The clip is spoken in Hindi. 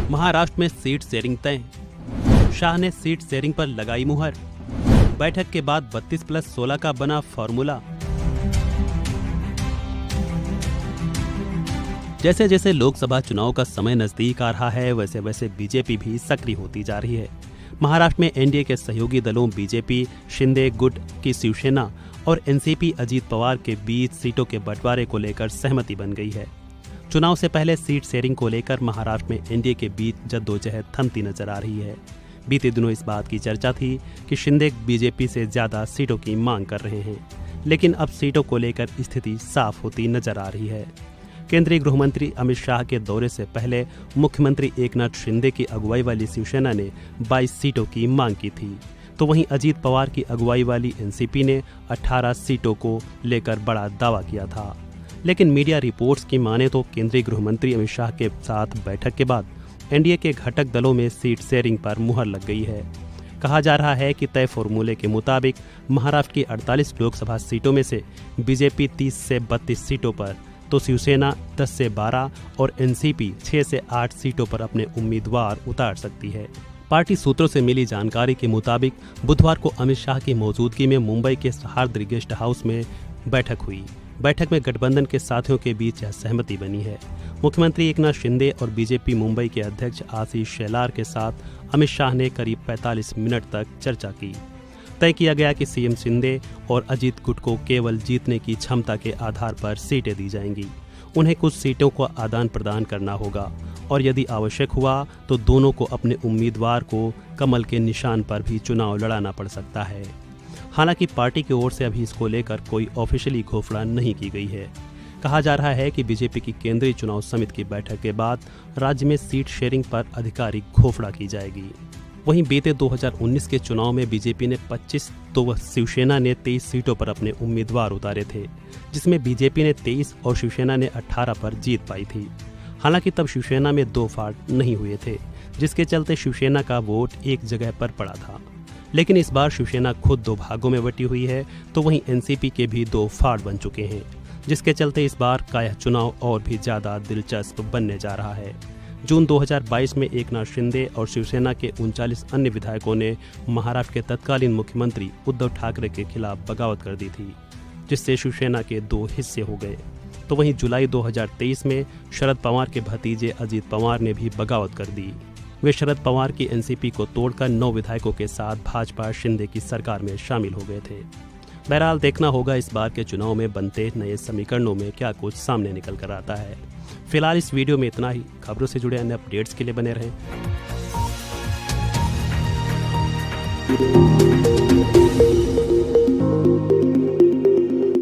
महाराष्ट्र में सीट शेयरिंग तय, शाह ने सीट शेयरिंग पर लगाई मुहर। बैठक के बाद 32+16 का बना फॉर्मूला। जैसे जैसे लोकसभा चुनाव का समय नजदीक आ रहा है, वैसे वैसे बीजेपी भी सक्रिय होती जा रही है। महाराष्ट्र में एनडीए के सहयोगी दलों बीजेपी, शिंदे गुट की शिवसेना और एनसीपी अजीत पवार के बीच सीटों के बंटवारे को लेकर सहमति बन गई है। चुनाव से पहले सीट शेयरिंग को लेकर महाराष्ट्र में एनडीए के बीच जद्दोजहद थमती नजर आ रही है। बीते दिनों इस बात की चर्चा थी कि शिंदे बीजेपी से ज्यादा सीटों की मांग कर रहे हैं, लेकिन अब सीटों को लेकर स्थिति साफ होती नजर आ रही है। केंद्रीय गृह मंत्री अमित शाह के दौरे से पहले मुख्यमंत्री एकनाथ शिंदे की अगुवाई वाली शिवसेना ने 22 सीटों की मांग की थी, तो वहीं अजीत पवार की अगुवाई वाली एनसीपी ने 18 सीटों को लेकर बड़ा दावा किया था। लेकिन मीडिया रिपोर्ट्स की माने तो केंद्रीय गृह मंत्री अमित शाह के साथ बैठक के बाद एनडीए के घटक दलों में सीट शेयरिंग पर मुहर लग गई है। कहा जा रहा है कि तय फॉर्मूले के मुताबिक महाराष्ट्र की 48 लोकसभा सीटों में से बीजेपी 30 से 32 सीटों पर, तो शिवसेना 10 से 12 और एनसीपी 6 से 8 सीटों पर अपने उम्मीदवार उतार सकती है। पार्टी सूत्रों से मिली जानकारी के मुताबिक बुधवार को अमित शाह की मौजूदगी में मुंबई के सह्याद्री गेस्ट हाउस में बैठक हुई। बैठक में गठबंधन के साथियों के बीच यह सहमति बनी है। मुख्यमंत्री एकनाथ शिंदे और बीजेपी मुंबई के अध्यक्ष आशीष शेलार के साथ अमित शाह ने करीब 45 मिनट तक चर्चा की। तय किया गया कि सीएम शिंदे और अजीत गुट को केवल जीतने की क्षमता के आधार पर सीटें दी जाएंगी। उन्हें कुछ सीटों को आदान प्रदान करना होगा और यदि आवश्यक हुआ तो दोनों को अपने उम्मीदवार को कमल के निशान पर भी चुनाव लड़ाना पड़ सकता है। हालांकि पार्टी की ओर से अभी इसको लेकर कोई ऑफिशियली घोषणा नहीं की गई है। कहा जा रहा है कि बीजेपी की केंद्रीय चुनाव समिति की बैठक के बाद राज्य में सीट शेयरिंग पर आधिकारिक घोषणा की जाएगी। वहीं बीते 2019 के चुनाव में बीजेपी ने 25 तो शिवसेना ने 23 सीटों पर अपने उम्मीदवार उतारे थे, जिसमें बीजेपी ने 23 और शिवसेना ने 18 पर जीत पाई थी। हालांकि तब शिवसेना में 2 फाड़ नहीं हुए थे, जिसके चलते शिवसेना का वोट एक जगह पर पड़ा था। लेकिन इस बार शिवसेना खुद 2 भागों में बटी हुई है, तो वहीं एनसीपी के भी 2 फाड़ बन चुके हैं, जिसके चलते इस बार का यह चुनाव और भी ज्यादा दिलचस्प बनने जा रहा है। जून 2022 में एकनाथ शिंदे और शिवसेना के 39 अन्य विधायकों ने महाराष्ट्र के तत्कालीन मुख्यमंत्री उद्धव ठाकरे के खिलाफ बगावत कर दी थी, जिससे शिवसेना के 2 हिस्से हो गए। तो वहीं जुलाई 2023 में शरद पवार के भतीजे अजीत पवार ने भी बगावत कर दी। वे शरद पवार की एनसीपी को तोड़कर 9 विधायकों के साथ भाजपा शिंदे की सरकार में शामिल हो गए थे। बहरहाल देखना होगा इस बार के चुनाव में बनते नए समीकरणों में क्या कुछ सामने निकल कर आता है। फिलहाल इस वीडियो में इतना ही। खबरों से जुड़े अन्य अपडेट्स के लिए बने रहें।